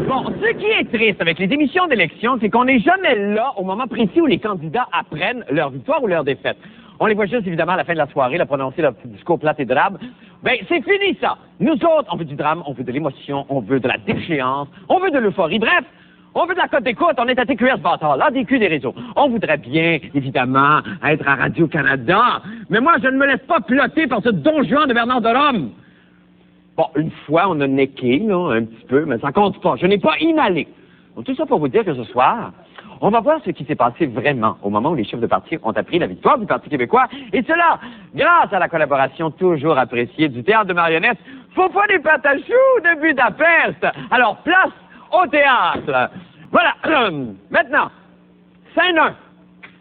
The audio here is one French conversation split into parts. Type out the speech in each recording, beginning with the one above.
Bon, ce qui est triste avec les émissions d'élection, c'est qu'on n'est jamais là au moment précis où les candidats apprennent leur victoire ou leur défaite. On les voit juste, évidemment, à la fin de la soirée, là, prononcer leur petit discours plate et drabe. Ben, c'est fini, ça! Nous autres, on veut du drame, on veut de l'émotion, on veut de la déchéance, on veut de l'euphorie. Bref, on veut de la cote d'écoute, on est à TQS bâtard, l'ADQ des réseaux. On voudrait bien, évidemment, être à Radio-Canada, mais moi, je ne me laisse pas plotter par ce Don Juan de Bernard de Rome. Bon, une fois, on a necké, là, un petit peu, mais ça compte pas. Je n'ai pas inhalé. Donc, tout ça pour vous dire que ce soir, on va voir ce qui s'est passé vraiment au moment où les chefs de parti ont appris la victoire du Parti québécois. Et cela, grâce à la collaboration toujours appréciée du théâtre de marionnettes. Faut pas des pâtes à choux de Budapest. Alors, place au théâtre. Voilà. Maintenant, scène 1.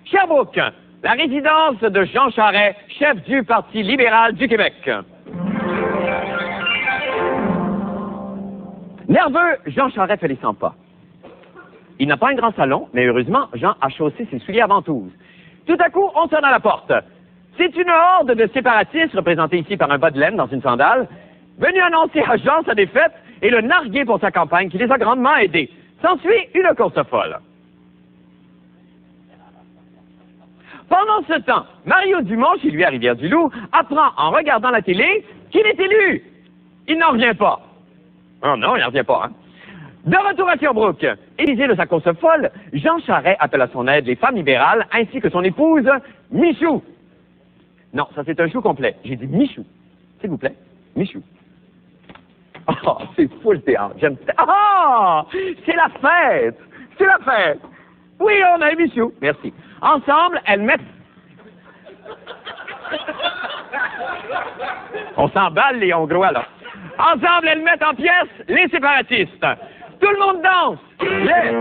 Sherbrooke, la résidence de Jean Charest, chef du Parti libéral du Québec. Nerveux, Jean Charest fait les 100 pas. Il n'a pas un grand salon, mais heureusement, Jean a chaussé ses souliers à ventouses. Tout à coup, on sonne à la porte. C'est une horde de séparatistes, représentée ici par un bas de laine dans une sandale, venu annoncer à Jean sa défaite et le narguer pour sa campagne, qui les a grandement aidés. S'ensuit une course folle. Pendant ce temps, Mario Dumont, chez lui à Rivière-du-Loup, apprend en regardant la télé qu'il est élu. Il n'en revient pas. Oh non, il n'en revient pas, hein. De retour à Sherbrooke, Élisée de sa course folle, Jean Charest appelle à son aide les femmes libérales ainsi que son épouse, Michou. Non, ça c'est un chou complet. J'ai dit Michou. S'il vous plaît, Michou. Oh, c'est fou le théâtre. J'aime ça. Ah! C'est la fête! C'est la fête! Oui, on a Michou. Merci. Ensemble, elles mettent... On s'emballe, les Hongrois, là. Ensemble, elles mettent en pièces les séparatistes. Tout le monde danse! Yeah.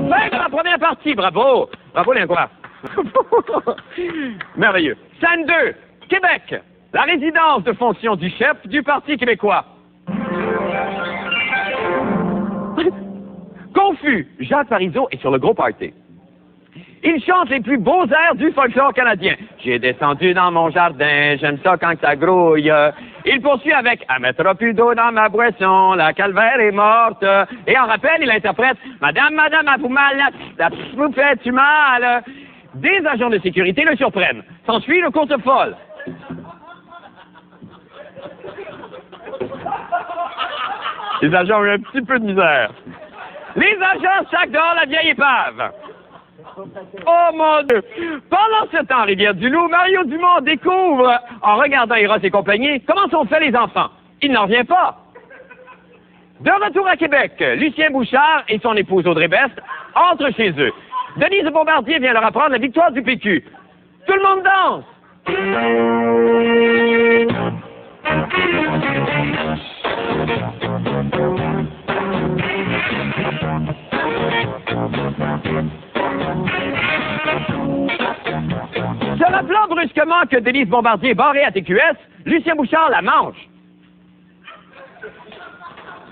Fin de la première partie, bravo! Bravo, les Hongrois! Merveilleux. Scène 2, Québec, la résidence de fonction du chef du Parti québécois. Confus, Jacques Parizeau est sur le gros party. Il chante les plus beaux airs du folklore canadien. J'ai descendu dans mon jardin, j'aime ça quand ça grouille. Il poursuit avec « À mettre plus d'eau dans ma boisson, la calvaire est morte ». Et en rappel, il interprète « Madame, madame, à vous mal, la vous fait-tu mal ». Des agents de sécurité le surprennent. S'ensuit le course folle. Les agents ont eu un petit peu de misère. Les agents sacent dehors la vieille épave. Oh mon Dieu! Pendant ce temps, Rivière-du-Loup, Mario Dumont découvre, en regardant Eros et compagnie, comment sont faits les enfants. Il n'en revient pas. De retour à Québec, Lucien Bouchard et son épouse Audrey Best entrent chez eux. Denise Bombardier vient leur apprendre la victoire du PQ. Tout le monde danse! Se rappelant brusquement que Denise Bombardier est barrée à TQS, Lucien Bouchard la mange.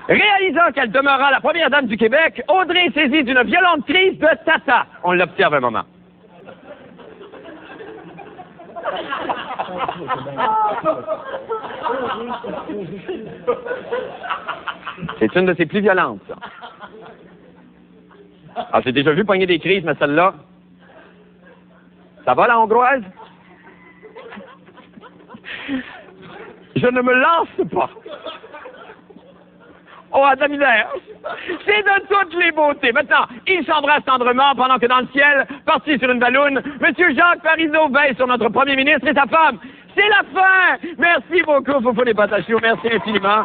Réalisant qu'elle demeura la première dame du Québec, Audrey est saisie d'une violente crise de tata. On l'observe un moment. C'est une de ses plus violentes, ça. Ah, j'ai déjà vu pogner des crises, mais celle-là... Ça va, la hongroise? Je ne me lance pas. Oh, Adam Hilaire! C'est de toutes les beautés. Maintenant, ils s'embrassent tendrement pendant que dans le ciel, parti sur une balloune, M. Jacques Parizeau veille sur notre premier ministre et sa femme. C'est la fin! Merci beaucoup, Foufou des Patachos. Merci infiniment.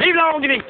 Vive la Hongrie!